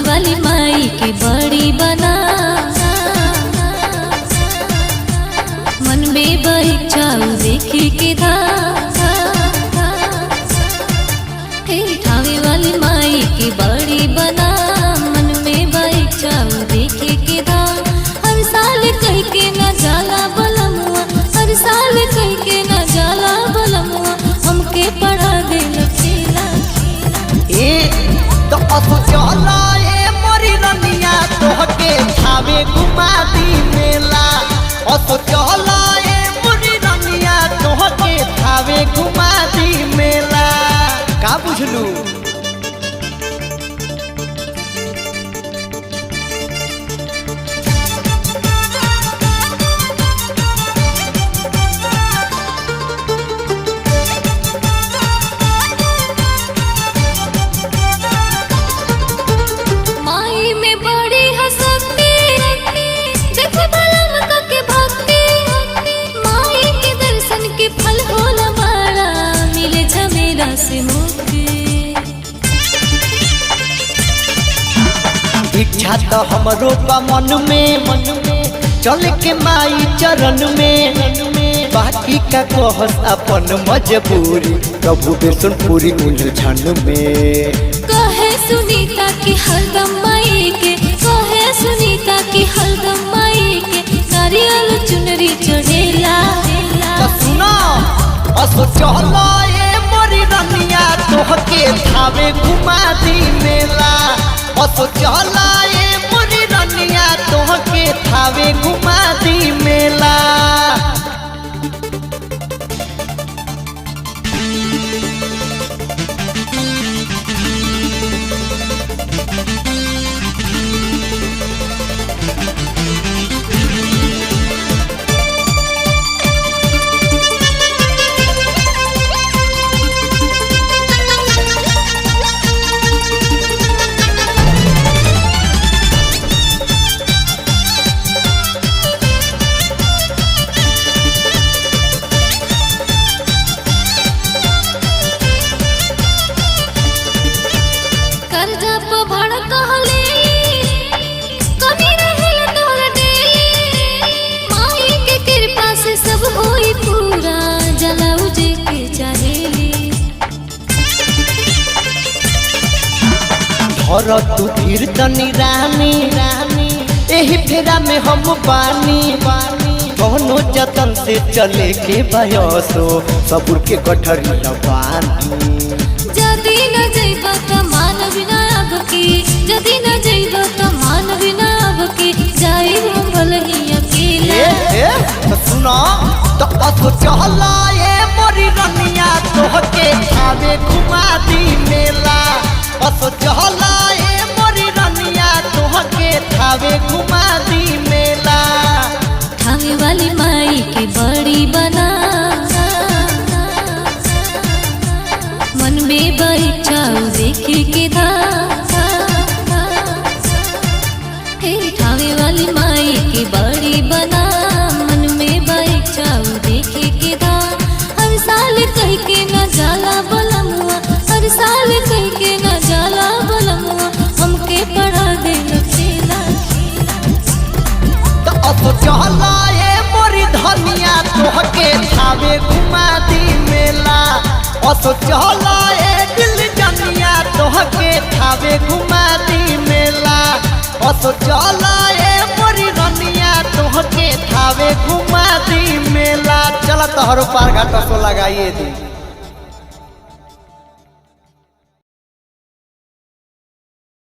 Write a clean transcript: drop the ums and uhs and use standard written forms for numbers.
वाली माई के बड़ी बना मन में बच्चाऊ देखी के धा ठावे वाली माई के बड़ी बना मन में बच्चाऊ देखी के धा हर साल कह के न जाला बलमुआ हर साल कह के न जाला बलमुआ हमके पढ़ा दे लचीला तो चला तोहके थावे घुमा दी मेला असो चला मुरी रनिया तोहके थावे घुमा दी मेला का बुझलू। इच्छा तो हमरो का मन में चल के माई चरण में बाकी का कहस अपन मजबूरी प्रभु विष्णुपुरी उलझन में कहे सुनीता की हरदम माई के कहे सुनीता की हरदम माई के नारियल चुनरी चढ़ेला सुना असो चला मोरी रनिया तोहके थावे घुमा दी मेला असो चला मोरी रनिया तोहके थावे घुमा दी मेला। और तू धीर तनी रानी एही फेरा में हम पानी कौनो जतन से चले के बयसो सबुर के गठरी लबानी जदी न जइबा त मान बिना अब की जदी न जइबा त मान बिना अब की जाई हम भलही अकेला तो सुना तो असो चला मोरी रनिया तोहके थावे घुमा दी मेला असो चला मोरी रनिया तोहके थावे घुमा दी मेला थावे वाली माई के बड़ी बना मन में बच्चाऊ देखी के धा ठावे वाली माई के बड़ी बना मन में बच्चाऊ देखी के धा हर साल कह के न जाला बलमुआ हर साल कह के न जाला बलमुआ हमके पढ़ा दे लचीला तो असो चला मोरी धनिया तोहके थावे घुमा दी मेला असो चला दिल जनिया तोहके थावे घुमा दी मेला असो चला मोरी रनिया तोहके थावे घुमा दी मेला। चला तोहरो पार घाट लगाइए दी।